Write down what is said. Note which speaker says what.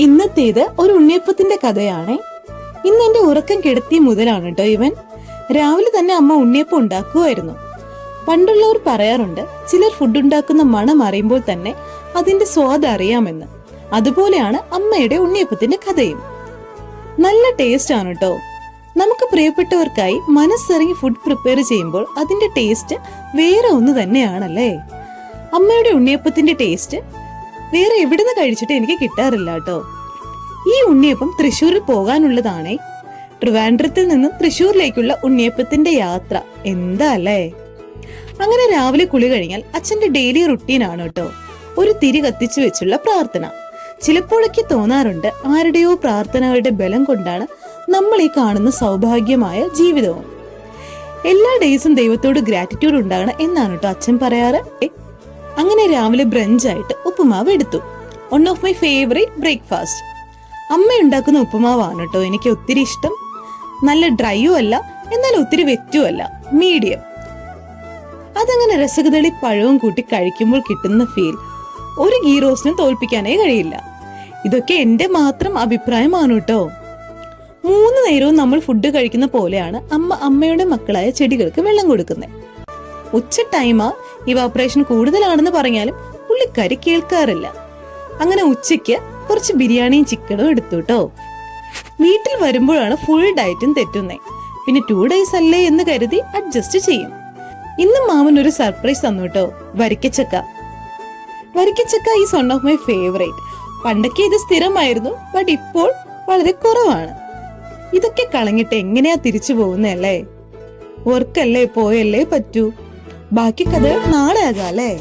Speaker 1: ഇന്നത്തേത് ഒരു ഉണ്ണിയപ്പത്തിന്റെ കഥയാണ്. ഇന്ന് എന്റെ ഉറക്കം കെടുത്തി മുതലാണ് കേട്ടോ ഇവൻ. രാവിലെ തന്നെ അമ്മ ഉണ്ണിയപ്പം ഉണ്ടാക്കുമായിരുന്നു. പണ്ടുള്ളവർ പറയാറുണ്ട്, ചിലർ ഫുഡ് ഉണ്ടാക്കുന്ന മണം അറിയുമ്പോൾ തന്നെ അതിന്റെ സ്വാദ് അറിയാമെന്ന്. അതുപോലെയാണ് അമ്മയുടെ ഉണ്ണിയപ്പത്തിന്റെ കഥയും. നല്ല ടേസ്റ്റ് ആണ് കേട്ടോ. നമുക്ക് പ്രിയപ്പെട്ടവർക്കായി മനസ്സറിഞ്ഞ് ഫുഡ് പ്രിപ്പയർ ചെയ്യുമ്പോൾ അതിന്റെ ടേസ്റ്റ് വേറെ ഒന്ന് തന്നെയാണല്ലേ. അമ്മയുടെ ഉണ്ണിയപ്പത്തിന്റെ ടേസ്റ്റ് വേറെ എവിടുന്ന് കഴിച്ചിട്ട് എനിക്ക് കിട്ടാറില്ല കേട്ടോ. ഈ ഉണ്ണിയപ്പം തൃശ്ശൂരിൽ പോകാനുള്ളതാണേ. ട്രിവാൻഡ്രത്തിൽ നിന്നും തൃശ്ശൂരിലേക്കുള്ള ഉണ്ണിയപ്പത്തിന്റെ യാത്ര എന്താ അല്ലേ. അങ്ങനെ രാവിലെ കുളി കഴിഞ്ഞാൽ അച്ഛന്റെ ഡെയിലി റുട്ടീൻ ആണ് കേട്ടോ ഒരു തിരി കത്തിച്ചു വെച്ചുള്ള പ്രാർത്ഥന. ചിലപ്പോഴൊക്കെ തോന്നാറുണ്ട്, ആരുടെയോ പ്രാർത്ഥനകളുടെ ബലം കൊണ്ടാണ് നമ്മൾ ഈ കാണുന്ന സൗഭാഗ്യമായ ജീവിതവും. എല്ലാ ഡേയ്സും ദൈവത്തോട് ഗ്രാറ്റിറ്റ്യൂഡ് ഉണ്ടാകണം എന്നാണ് കേട്ടോ അച്ഛൻ പറയാറ്. അങ്ങനെ രാവിലെ ബ്രഞ്ചായിട്ട് ഉപ്പുമാവ് എടുത്തു. One of my favourite breakfast. അമ്മ ഉണ്ടാക്കുന്ന ഉപ്പുമാവാണ് കേട്ടോ എനിക്ക് ഒത്തിരി ഇഷ്ടം. നല്ല ഡ്രൈയും അല്ല, എന്നാൽ ഒത്തിരി വെറ്റും അല്ല, മീഡിയം. അതങ്ങനെ രസകദളി പഴവും കൂട്ടി കഴിക്കുമ്പോൾ കിട്ടുന്ന ഫീൽ ഒരു ഗീ റോസ്റ്റിനും തോൽപ്പിക്കാനേ കഴിയില്ല. ഇതൊക്കെ എന്റെ മാത്രം അഭിപ്രായമാണ് കേട്ടോ. 3 നേരവും നമ്മൾ ഫുഡ് കഴിക്കുന്ന പോലെയാണ് അമ്മ അമ്മയുടെ മക്കളായ ചെടികൾക്ക് വെള്ളം കൊടുക്കുന്നത്. ഉച്ച ടൈമാ ഇവാപറേഷൻ കൂടുതലാണെന്ന് പറഞ്ഞാലും പുള്ളിക്കാരി കേൾക്കാറില്ല. അങ്ങനെ ഉച്ചയ്ക്ക് കുറച്ച് ബിരിയാണിയും ചിക്കനും എടുത്തു കേട്ടോ. വീട്ടിൽ വരുമ്പോഴാണ് ഫുൾ ഡയറ്റും തെറ്റുന്നേ. പിന്നെ 2 days അല്ലേ എന്ന് കരുതി അഡ്ജസ്റ്റ് ചെയ്യും. ഇന്നും മാമൻ ഒരു സർപ്രൈസ് തന്നു കേട്ടോ, വരിക്കച്ചക്ക. Varikkachakka is one of my favourite. പണ്ടൊക്കെ ഇത് സ്ഥിരമായിരുന്നു, ബട്ട് ഇപ്പോൾ വളരെ കുറവാണ്. ഇതൊക്കെ കളഞ്ഞിട്ട് എങ്ങനെയാ തിരിച്ചു പോകുന്നല്ലേ. വർക്കല്ലേ പോയല്ലേ പറ്റൂ. ബാക്കി കഥ നാളെ ആകാം അല്ലേ.